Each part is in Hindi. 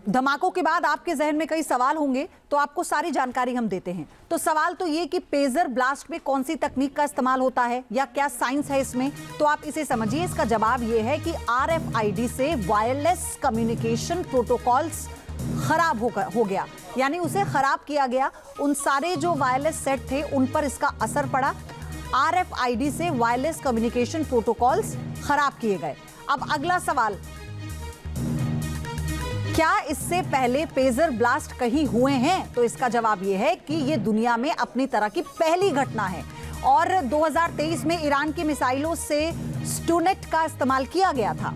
धमाकों के बाद आपके जहन में कई सवाल होंगे, तो आपको सारी जानकारी हम देते हैं। तो सवाल तो ये कि पेजर ब्लास्ट में कौन सी तकनीक का इस्तेमाल होता है या क्या साइंस है इसमें, तो आप इसे समझिए। इसका जवाब ये है कि RFID से वायरलेस कम्युनिकेशन प्रोटोकॉल्स खराब हो गया, यानी उसे खराब किया गया। उन सारे जो वायरलेस सेट थे उन पर इसका असर पड़ा। RFID से वायरलेस कम्युनिकेशन प्रोटोकॉल्स खराब किए गए। अब अगला सवाल, क्या इससे पहले पेजर ब्लास्ट कहीं हुए हैं? तो इसका जवाब यह है कि यह दुनिया में अपनी तरह की पहली घटना है और 2023 में ईरान की मिसाइलों से स्टूनेट का इस्तेमाल किया गया था।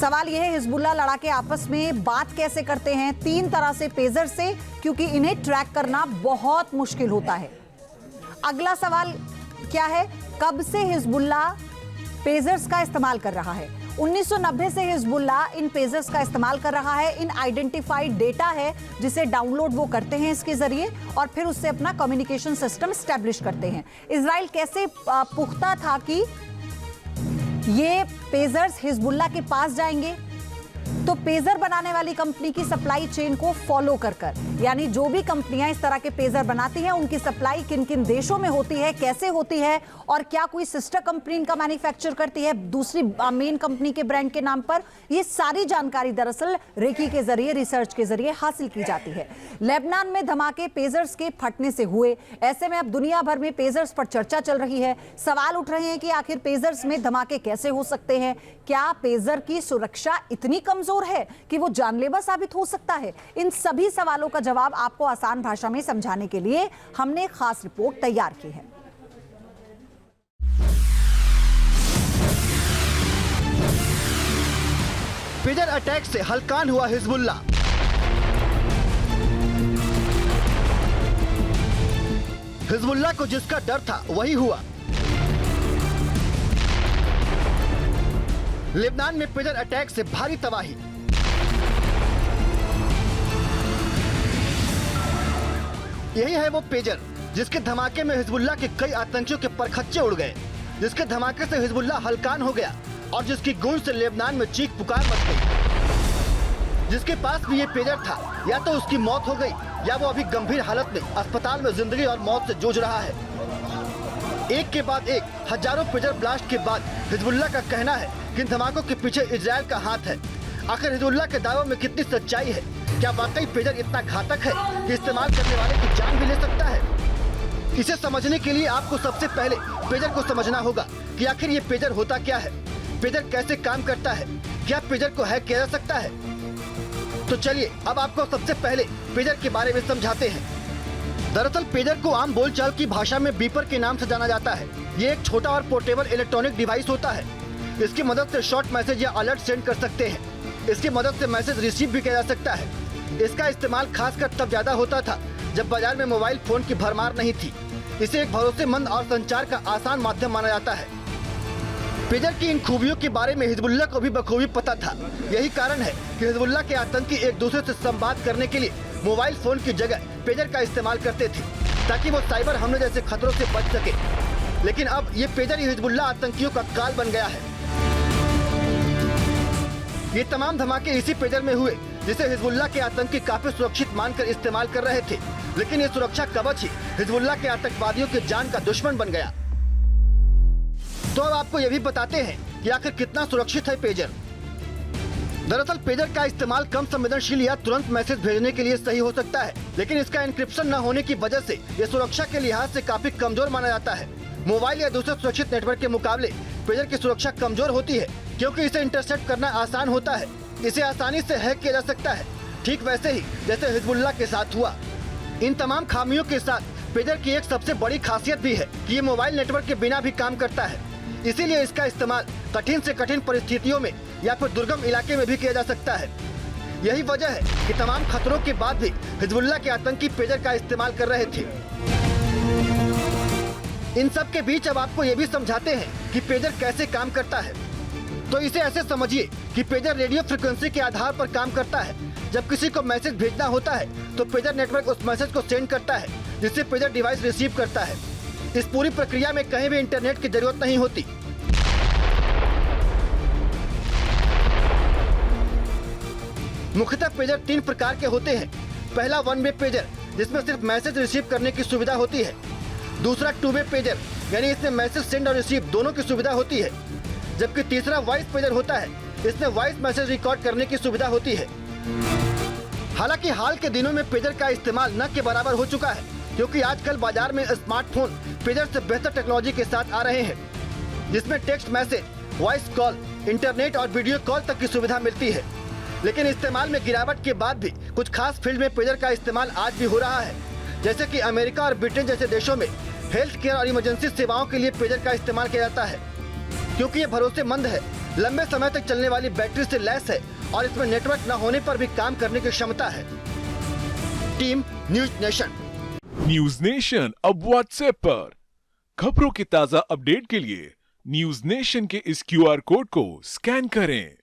सवाल यह है, हिजबुल्लाह लड़ाके आपस में बात कैसे करते हैं? 3 तरह से, पेजर से, क्योंकि इन्हें ट्रैक करना बहुत मुश्किल होता है। अगला सवाल क्या है, कब से हिजबुल्लाह पेजर्स का इस्तेमाल कर रहा है? 1990 से हिजबुल्लाह इन पेजर्स का इस्तेमाल कर रहा है। इन आइडेंटिफाइड डेटा है जिसे डाउनलोड वो करते हैं इसके जरिए और फिर उससे अपना कम्युनिकेशन सिस्टम स्टैब्लिश करते हैं। इजराइल कैसे पुख्ता था कि ये पेजर्स हिजबुल्लाह के पास जाएंगे? तो पेजर बनाने वाली कंपनी की सप्लाई चेन को फॉलो कर, यानी जो भी कंपनियां इस तरह के पेजर बनाती हैं उनकी सप्लाई किन किन देशों में होती है, कैसे होती है और क्या कोई सिस्टर कंपनी इनका मैन्युफैक्चर करती है दूसरी मेन कंपनी के ब्रांड के नाम पर, ये सारी जानकारी दरअसल रेकी के जरिए, रिसर्च के जरिए हासिल की जाती है। लेबनान में धमाके पेजर्स के फटने से हुए। ऐसे में अब दुनिया भर में पेजर्स पर चर्चा चल रही है। सवाल उठ रहे हैं कि आखिर पेजर्स में धमाके कैसे हो सकते हैं? क्या पेजर की सुरक्षा इतनी कमजोर है कि वो जानलेवा साबित हो सकता है? इन सभी सवालों का जवाब आपको आसान भाषा में समझाने के लिए हमने एक खास रिपोर्ट तैयार की है। पेजर अटैक से हलकान हुआ हिजबुल्लाह। हिजबुल्लाह को जिसका डर था वही हुआ। लेबनान में पेजर अटैक से भारी तबाही। यही है वो पेजर जिसके धमाके में हिजबुल्लाह के कई आतंकियों के परखच्चे उड़ गए, जिसके धमाके से हिजबुल्लाह हलकान हो गया और जिसकी गूंज से लेबनान में चीख पुकार मच गई। जिसके पास भी ये पेजर था, या तो उसकी मौत हो गई या वो अभी गंभीर हालत में अस्पताल में जिंदगी और मौत से जूझ रहा है। एक के बाद एक हजारों पेजर ब्लास्ट के बाद हिजबुल्लाह का कहना है कि इन धमाकों के पीछे इजराइल का हाथ है। आखिर हिजबुल्लाह के दावों में कितनी सच्चाई है? क्या वाकई पेजर इतना घातक है कि इस्तेमाल करने वाले की जान भी ले सकता है? इसे समझने के लिए आपको सबसे पहले पेजर को समझना होगा कि आखिर ये पेजर होता क्या है, पेजर कैसे काम करता है, क्या पेजर को हैक किया जा सकता है? तो चलिए अब आपको सबसे पहले पेजर के बारे में समझाते हैं। दरअसल पेजर को आम बोलचाल की भाषा में बीपर के नाम से जाना जाता है। ये एक छोटा और पोर्टेबल इलेक्ट्रॉनिक डिवाइस होता है। इसकी मदद से शॉर्ट मैसेज या अलर्ट सेंड कर सकते हैं। इसकी मदद से मैसेज रिसीव भी किया जा सकता है। इसका इस्तेमाल खासकर तब ज्यादा होता था जब बाजार में मोबाइल फोन की भरमार नहीं थी। इसे एक भरोसेमंद और संचार का आसान माध्यम माना जाता है। पेजर की इन खूबियों के बारे में हिजबुल्लाह को भी बखूबी पता था। यही कारण है कि हिजबुल्लाह के आतंकी एक दूसरे से संवाद करने के लिए मोबाइल फोन की जगह पेजर का इस्तेमाल करते थे ताकि वो साइबर हमले जैसे खतरों से बच सके। लेकिन अब ये पेजर ही हिजबुल्लाह आतंकियों का काल बन गया है। ये तमाम धमाके इसी पेजर में हुए जिसे हिजबुल्लाह के आतंकी काफी सुरक्षित मानकर इस्तेमाल कर रहे थे। लेकिन ये सुरक्षा कवच ही हिजबुल्लाह के आतंकवादियों की जान का दुश्मन बन गया। तो अब आपको ये भी बताते हैं कि आखिर कितना सुरक्षित है पेजर। दरअसल पेजर का इस्तेमाल कम संवेदनशील या तुरंत मैसेज भेजने के लिए सही हो सकता है, लेकिन इसका एन्क्रिप्शन न होने की वजह से ये सुरक्षा के लिहाज से काफी कमजोर माना जाता है। मोबाइल या दूसरे सुरक्षित नेटवर्क के मुकाबले पेजर की सुरक्षा कमजोर होती है क्योंकि इसे इंटरसेप्ट करना आसान होता है। इसे आसानी से हैक किया जा सकता है, ठीक वैसे ही जैसे हिजबुल्लाह के साथ हुआ। इन तमाम खामियों के साथ पेजर की एक सबसे बड़ी खासियत भी है कि ये मोबाइल नेटवर्क के बिना भी काम करता है। इसीलिए इसका इस्तेमाल कठिन से कठिन परिस्थितियों में या फिर दुर्गम इलाके में भी किया जा सकता है। यही वजह है कि तमाम खतरों के बाद भी हिजबुल्लाह के आतंकी पेजर का इस्तेमाल कर रहे थे। इन सब के बीच अब आपको ये भी समझाते हैं कि पेजर कैसे काम करता है। तो इसे ऐसे समझिए कि पेजर रेडियो फ्रिक्वेंसी के आधार पर काम करता है। जब किसी को मैसेज भेजना होता है तो पेजर नेटवर्क उस मैसेज को सेंड करता है जिससे पेजर डिवाइस रिसीव करता है। इस पूरी प्रक्रिया में कहीं भी इंटरनेट की जरूरत नहीं होती। मुख्यतः पेजर 3 प्रकार के होते हैं। पहला वन वे पेजर, जिसमें सिर्फ मैसेज रिसीव करने की सुविधा होती है। दूसरा टू वे पेजर, यानी इसमें मैसेज सेंड और रिसीव दोनों की सुविधा होती है। जबकि तीसरा वॉइस पेजर होता है, इसमें वॉइस मैसेज रिकॉर्ड करने की सुविधा होती है। हालांकि हाल के दिनों में पेजर का इस्तेमाल न के बराबर हो चुका है, क्योंकि आजकल बाजार में स्मार्टफोन पेजर से बेहतर टेक्नोलॉजी के साथ आ रहे हैं, जिसमें text message, voice call, internet और वीडियो कॉल तक की सुविधा मिलती है। लेकिन इस्तेमाल में गिरावट के बाद भी कुछ खास फील्ड में पेजर का इस्तेमाल आज भी हो रहा है, जैसे कि अमेरिका और ब्रिटेन जैसे देशों में हेल्थ केयर और इमरजेंसी सेवाओं के लिए पेजर का इस्तेमाल किया जाता है, क्योंकि ये भरोसेमंद है, लंबे समय तक चलने वाली बैटरी से लैस है और इसमें नेटवर्क न होने पर भी काम करने की क्षमता है। Team news nation. News nation अब व्हाट्सएप पर खबरों की ताजा अपडेट के लिए न्यूज नेशन के इस QR कोड को स्कैन करें।